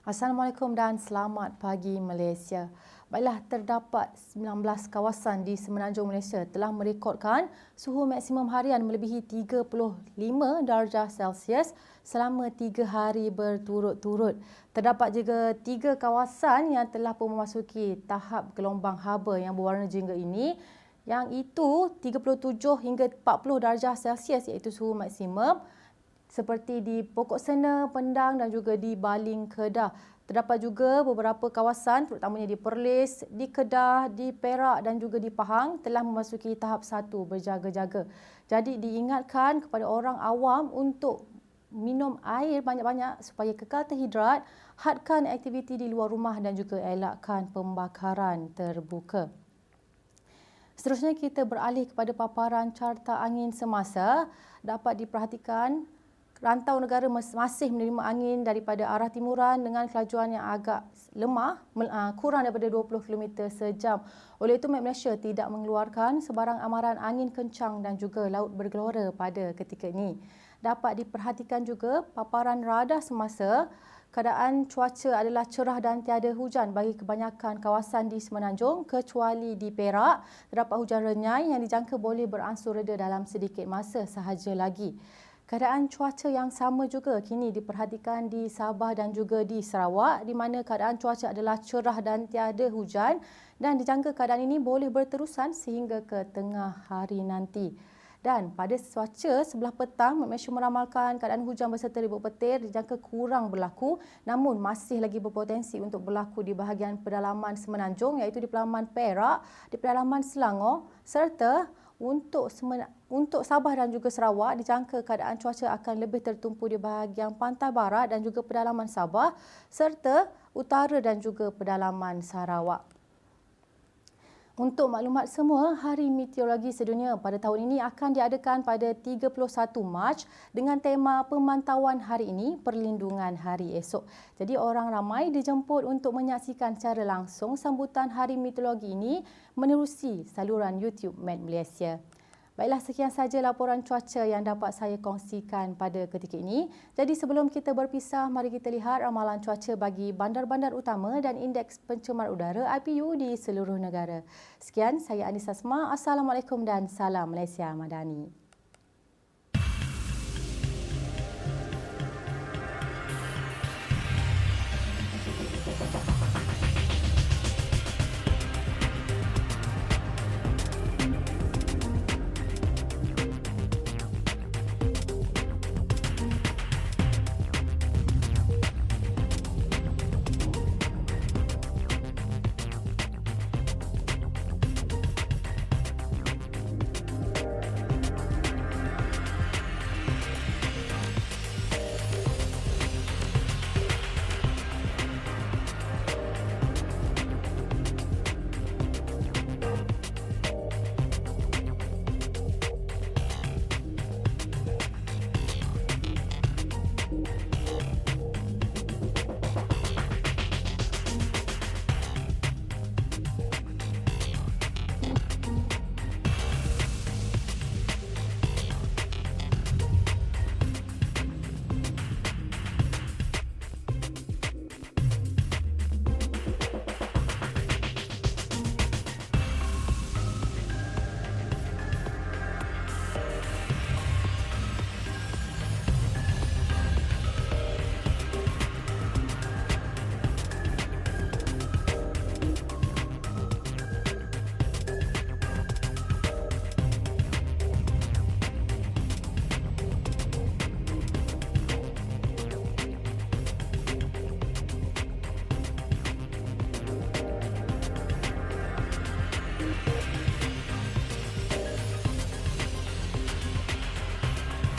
Assalamualaikum dan selamat pagi Malaysia. Baiklah, terdapat 19 kawasan di Semenanjung Malaysia telah merekodkan suhu maksimum harian melebihi 35 darjah Celsius selama 3 hari berturut-turut. Terdapat juga 3 kawasan yang telah pun memasuki tahap gelombang haba yang berwarna jingga ini, yang itu 37 hingga 40 darjah Celsius iaitu suhu maksimum, seperti di Pokok Sena, Pendang dan juga di Baling, Kedah. Terdapat juga beberapa kawasan terutamanya di Perlis, di Kedah, di Perak dan juga di Pahang telah memasuki tahap 1 berjaga-jaga. Jadi diingatkan kepada orang awam untuk minum air banyak-banyak supaya kekal terhidrat, hadkan aktiviti di luar rumah dan juga elakkan pembakaran terbuka. Seterusnya kita beralih kepada paparan carta angin semasa. Dapat diperhatikan rantau negara masih menerima angin daripada arah timuran dengan kelajuan yang agak lemah, kurang daripada 20 km sejam. Oleh itu, Met Malaysia tidak mengeluarkan sebarang amaran angin kencang dan juga laut bergelora pada ketika ini. Dapat diperhatikan juga paparan radar semasa. Keadaan cuaca adalah cerah dan tiada hujan bagi kebanyakan kawasan di Semenanjung kecuali di Perak. Terdapat hujan renyai yang dijangka boleh beransur reda dalam sedikit masa sahaja lagi. Keadaan cuaca yang sama juga kini diperhatikan di Sabah dan juga di Sarawak, di mana keadaan cuaca adalah cerah dan tiada hujan dan dijangka keadaan ini boleh berterusan sehingga ke tengah hari nanti. Dan pada cuaca sebelah petang, Met Malaysia meramalkan keadaan hujan berserta ribut petir dijangka kurang berlaku, namun masih lagi berpotensi untuk berlaku di bahagian pedalaman Semenanjung, iaitu di pedalaman Perak, di pedalaman Selangor, serta untuk Sabah dan juga Sarawak dijangka keadaan cuaca akan lebih tertumpu di bahagian pantai barat dan juga pedalaman Sabah, serta utara dan juga pedalaman Sarawak. Untuk maklumat semua, Hari Meteorologi Sedunia pada tahun ini akan diadakan pada 31 Mac dengan tema Pemantauan Hari Ini, Perlindungan Hari Esok. Jadi orang ramai dijemput untuk menyaksikan secara langsung sambutan Hari Meteorologi ini menerusi saluran YouTube Met Malaysia. Baiklah, sekian sahaja laporan cuaca yang dapat saya kongsikan pada ketika ini. Jadi sebelum kita berpisah, mari kita lihat ramalan cuaca bagi bandar-bandar utama dan indeks pencemar udara IPU di seluruh negara. Sekian, saya Anissa Asma. Assalamualaikum dan salam Malaysia Madani.